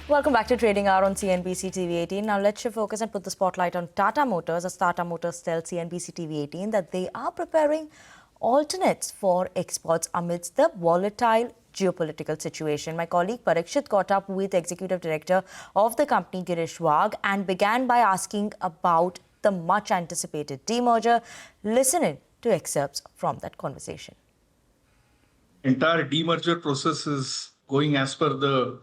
Welcome back to Trading Hour on CNBC-TV18. Now let's shift focus and put the spotlight on Tata Motors, as Tata Motors tells CNBC-TV18 that they are preparing alternates for exports amidst the volatile geopolitical situation. My colleague Parikshit caught up with Executive Director of the company, Girish Wagh, and began by asking about the much-anticipated demerger. Listen in to excerpts from that conversation. Entire demerger process is going as per the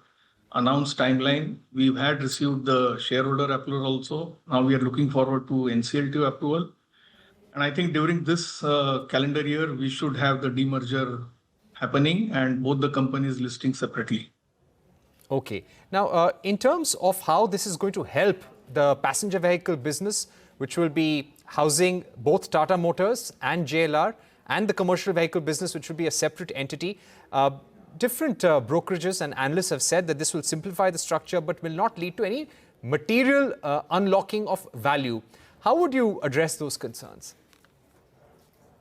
announced timeline. We've had received the shareholder approval also. Now we are looking forward to NCLT approval. And I think during this calendar year, we should have the demerger happening and both the companies listing separately. Okay. Now, in terms of how this is going to help the passenger vehicle business, which will be housing both Tata Motors and JLR, and the commercial vehicle business, which will be a separate entity, different brokerages and analysts have said that this will simplify the structure but will not lead to any material unlocking of value. How would you address those concerns?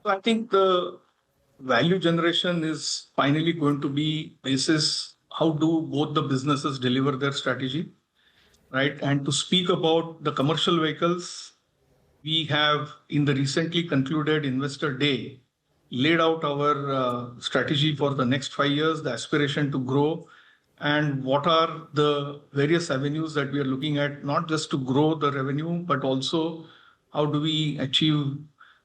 So I think the value generation is finally going to be basis how do both the businesses deliver their strategy, right? And to speak about the commercial vehicles, we have in the recently concluded Investor Day laid out our strategy for the next 5 years, the aspiration to grow, and what are the various avenues that we are looking at, not just to grow the revenue, but also how do we achieve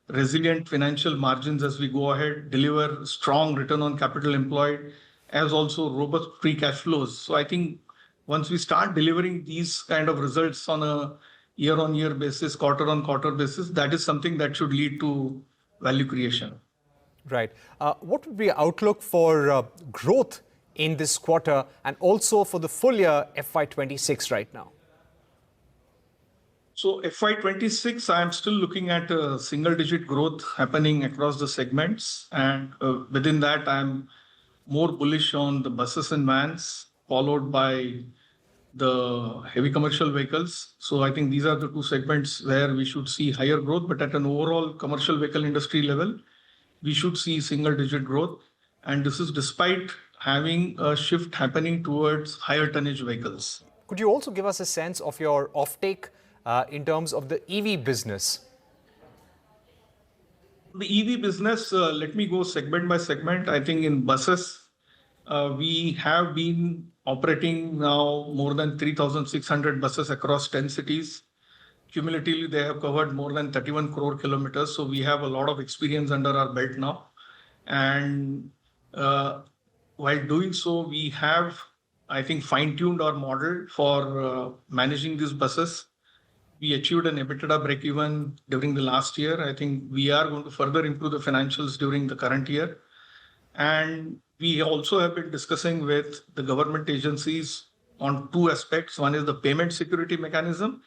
resilient financial margins as we go ahead, deliver strong return on capital employed, as also robust free cash flows. So I think once we start delivering these kind of results on a year-on-year basis, quarter-on-quarter basis, that is something that should lead to value creation. Right. What would be your outlook for growth in this quarter and also for the full year FY26 right now? So FY26, I'm still looking at a single-digit growth happening across the segments. And within that, I'm more bullish on the buses and vans, followed by the heavy commercial vehicles. So I think these are the two segments where we should see higher growth. But at an overall commercial vehicle industry level, we should see single-digit growth. And this is despite having a shift happening towards higher tonnage vehicles. Could you also give us a sense of your offtake in terms of the EV business? The EV business, let me go segment by segment. I think in buses, we have been operating now more than 3,600 buses across 10 cities. Cumulatively, they have covered more than 31 crore kilometers. So we have a lot of experience under our belt now. And while doing so, we have, I think, fine-tuned our model for managing these buses. We achieved an EBITDA break-even during the last year. I think we are going to further improve the financials during the current year. And we also have been discussing with the government agencies on two aspects. One is the payment security mechanism.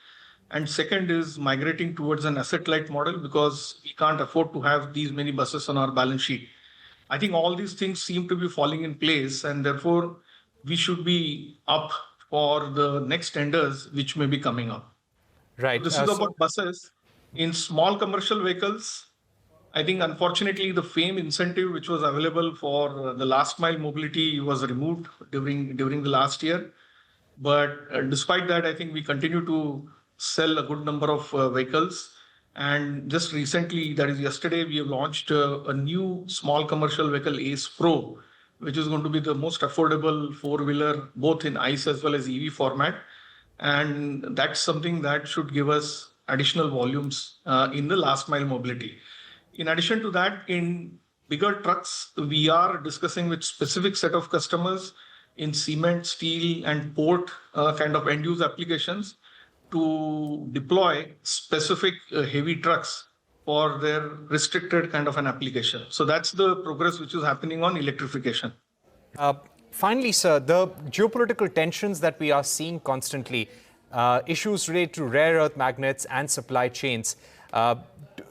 And second is migrating towards an asset-light model because we can't afford to have these many buses on our balance sheet. I think all these things seem to be falling in place, and therefore we should be up for the next tenders which may be coming up. Right. So this is about buses. In small commercial vehicles, I think unfortunately the FAME incentive which was available for the last mile mobility was removed during the last year. But despite that, I think we continue to sell a good number of vehicles. And just recently, that is yesterday, we have launched a new small commercial vehicle, Ace Pro, which is going to be the most affordable four-wheeler, both in ICE as well as EV format. And that's something that should give us additional volumes in the last mile mobility. In addition to that, in bigger trucks, we are discussing with specific set of customers in cement, steel, and port kind of end-use applications to deploy specific heavy trucks for their restricted kind of an application. So that's the progress which is happening on electrification. Finally, sir, the geopolitical tensions that we are seeing constantly, issues related to rare earth magnets and supply chains,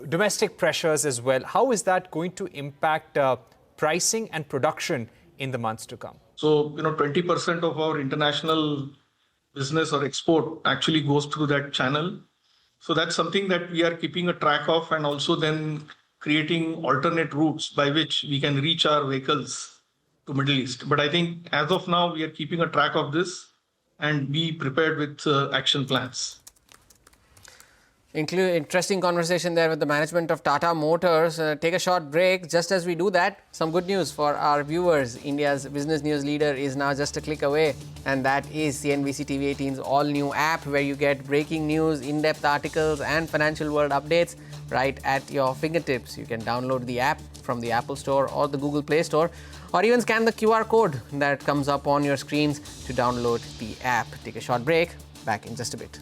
domestic pressures as well, how is that going to impact pricing and production in the months to come? So, 20% of our international business or export actually goes through that channel. So that's something that we are keeping a track of, and also then creating alternate routes by which we can reach our vehicles to Middle East. But I think as of now, we are keeping a track of this. and be prepared with action plans. Interesting conversation there with the management of Tata Motors. Take a short break. Just as we do that, some good news for our viewers. India's business news leader is now just a click away, and that is CNBC TV18's all-new app, where you get breaking news, in-depth articles and financial world updates right at your fingertips. You can download the app from the Apple Store or the Google Play Store, or even scan the QR code that comes up on your screens to download the app. Take a short break. Back in just a bit.